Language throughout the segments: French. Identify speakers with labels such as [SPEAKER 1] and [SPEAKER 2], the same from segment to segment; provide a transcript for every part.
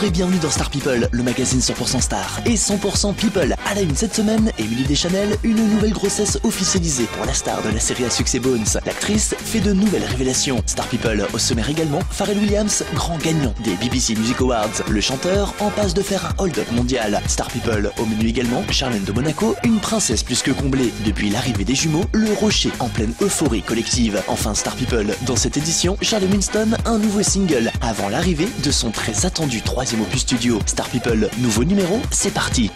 [SPEAKER 1] et bienvenue dans Star People, le magazine 100% Star et 100% People. À la une cette semaine, Emily Deschanel, une nouvelle grossesse officialisée pour la star de la série à succès Bones. L'actrice fait de nouvelles révélations. Star People au sommaire également, Pharrell Williams, grand gagnant des BBC Music Awards. Le chanteur en passe de faire un hold-up mondial. Star People au menu également, Charlène de Monaco, une princesse plus que comblée. Depuis l'arrivée des jumeaux, le rocher en pleine euphorie collective. Enfin Star People, dans cette édition, Charlie Winston, un nouveau single avant l'arrivée de son très attendu troisième opus studio. Star People, nouveau numéro, c'est parti.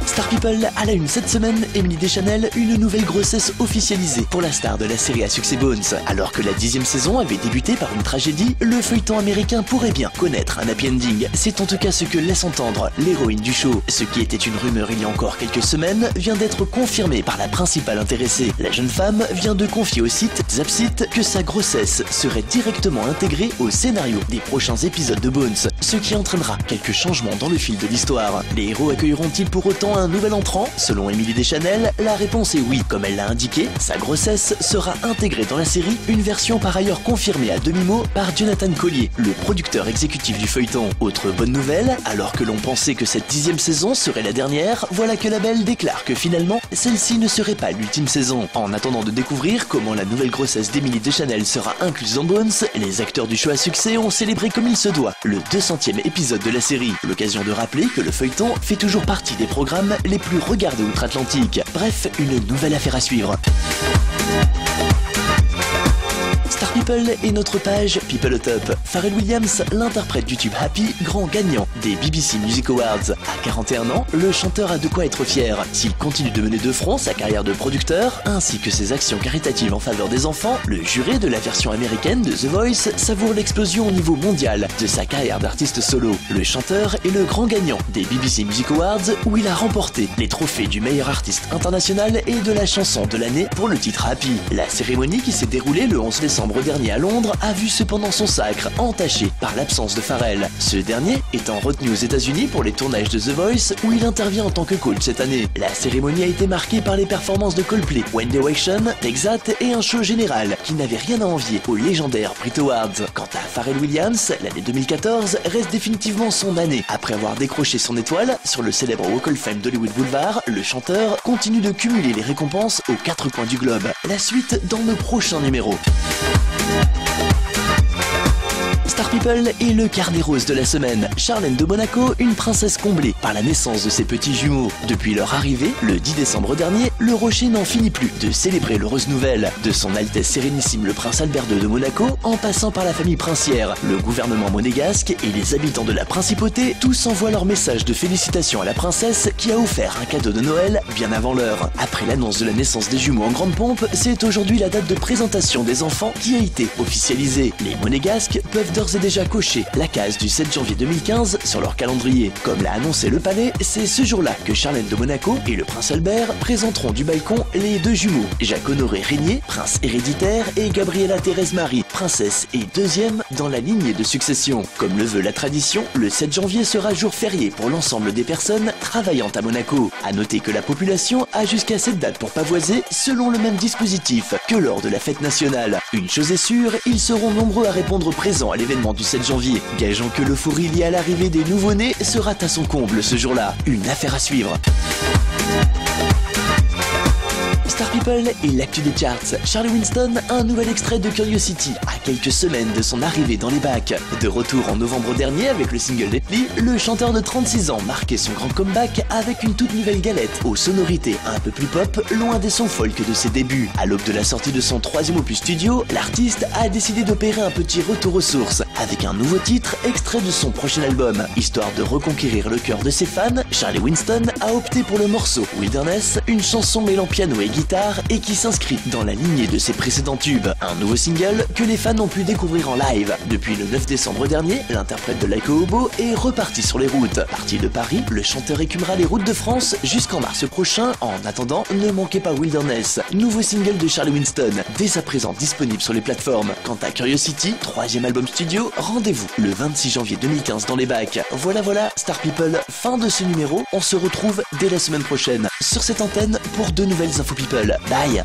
[SPEAKER 1] Star People, à la une cette semaine, Emily Deschanel, une nouvelle grossesse officialisée pour la star de la série à succès Bones. Alors que la 10e saison avait débuté par une tragédie, le feuilleton américain pourrait bien connaître un happy ending. C'est en tout cas ce que laisse entendre l'héroïne du show. Ce qui était une rumeur il y a encore quelques semaines vient d'être confirmé par la principale intéressée. La jeune femme vient de confier au site Zapsite que sa grossesse serait directement intégrée au scénario des prochains épisodes de Bones, ce qui entraînera quelques changements dans le fil de l'histoire. Les héros accueilleront-ils pour autant un nouvel entrant? Selon Emily Deschanel, la réponse est oui. Comme elle l'a indiqué, sa grossesse sera intégrée dans la série, une version par ailleurs confirmée à demi-mot par Jonathan Collier, le producteur exécutif du feuilleton. Autre bonne nouvelle, alors que l'on pensait que cette 10e saison serait la dernière, voilà que la belle déclare que finalement, celle-ci ne serait pas l'ultime saison. En attendant de découvrir comment la nouvelle grossesse d'Emily Deschanel sera incluse dans Bones, les acteurs du show à succès ont célébré comme il se doit le 200e épisode de la série. L'occasion de rappeler que le feuilleton fait toujours partie des programmes les plus regardés outre-Atlantique. Bref, une nouvelle affaire à suivre. Star People est notre page People au Top. Pharrell Williams, l'interprète du tube Happy, grand gagnant des BBC Music Awards. À 41 ans, le chanteur a de quoi être fier. S'il continue de mener de front sa carrière de producteur, ainsi que ses actions caritatives en faveur des enfants, le jury de la version américaine de The Voice savoure l'explosion au niveau mondial de sa carrière d'artiste solo. Le chanteur est le grand gagnant des BBC Music Awards où il a remporté les trophées du meilleur artiste international et de la chanson de l'année pour le titre Happy. La cérémonie qui s'est déroulée le 11 décembre dernier à Londres a vu cependant son sacre entaché par l'absence de Pharrell. Ce dernier étant retenu aux États-Unis pour les tournages de The Voice où il intervient en tant que coach cette année. La cérémonie a été marquée par les performances de Coldplay, One Direction, Texat et un show général qui n'avait rien à envier aux légendaires Brit Awards. Quant à Pharrell Williams, l'année 2014 reste définitivement son année. Après avoir décroché son étoile sur le célèbre Walk of Fame d'Hollywood Boulevard, le chanteur continue de cumuler les récompenses aux 4 coins du globe. La suite dans nos prochains numéros. Star People est le quart des roses de la semaine. Charlène de Monaco, une princesse comblée par la naissance de ses petits jumeaux. Depuis leur arrivée, le 10 décembre dernier, le rocher n'en finit plus de célébrer l'heureuse nouvelle. De son Altesse Sérénissime le prince Albert II de Monaco, en passant par la famille princière, le gouvernement monégasque et les habitants de la principauté, tous envoient leur message de félicitations à la princesse qui a offert un cadeau de Noël bien avant l'heure. Après l'annonce de la naissance des jumeaux en grande pompe, c'est aujourd'hui la date de présentation des enfants qui a été officialisée. Les monégasques peuvent d'ores et déjà coché la case du 7 janvier 2015 sur leur calendrier. Comme l'a annoncé le palais, c'est ce jour-là que Charlène de Monaco et le prince Albert présenteront du balcon les deux jumeaux, Jacques-Honoré Régnier, prince héréditaire, et Gabriella Thérèse Marie, princesse et deuxième dans la lignée de succession. Comme le veut la tradition, le 7 janvier sera jour férié pour l'ensemble des personnes travaillant à Monaco. À noter que la population a jusqu'à cette date pour pavoiser selon le même dispositif que lors de la fête nationale. Une chose est sûre, ils seront nombreux à répondre présents à l'événement du 7 janvier, gageant que l'euphorie liée à l'arrivée des nouveau-nés sera à son comble ce jour-là. Une affaire à suivre. Star People et l'actu des charts. Charlie Winston a un nouvel extrait de Curiosity à quelques semaines de son arrivée dans les bacs. De retour en novembre dernier avec le single Lately, le chanteur de 36 ans marquait son grand comeback avec une toute nouvelle galette aux sonorités un peu plus pop, loin des sons folk de ses débuts. À l'aube de la sortie de son troisième opus studio, l'artiste a décidé d'opérer un petit retour aux sources avec un nouveau titre extrait de son prochain album. Histoire de reconquérir le cœur de ses fans, Charlie Winston a opté pour le morceau Wilderness, une chanson mêlant piano et guitare et qui s'inscrit dans la lignée de ses précédents tubes. Un nouveau single que les fans ont pu découvrir en live. Depuis le 9 décembre dernier, l'interprète de Like a Hobo est reparti sur les routes. Parti de Paris, le chanteur écumera les routes de France jusqu'en mars prochain. En attendant, ne manquez pas Wilderness, nouveau single de Charlie Winston, dès à présent disponible sur les plateformes. Quant à Curiosity, troisième album studio, rendez-vous le 26 janvier 2015 dans les bacs. Voilà, Star People, fin de ce numéro. On se retrouve dès la semaine prochaine sur cette antenne pour de nouvelles infos People. Bye.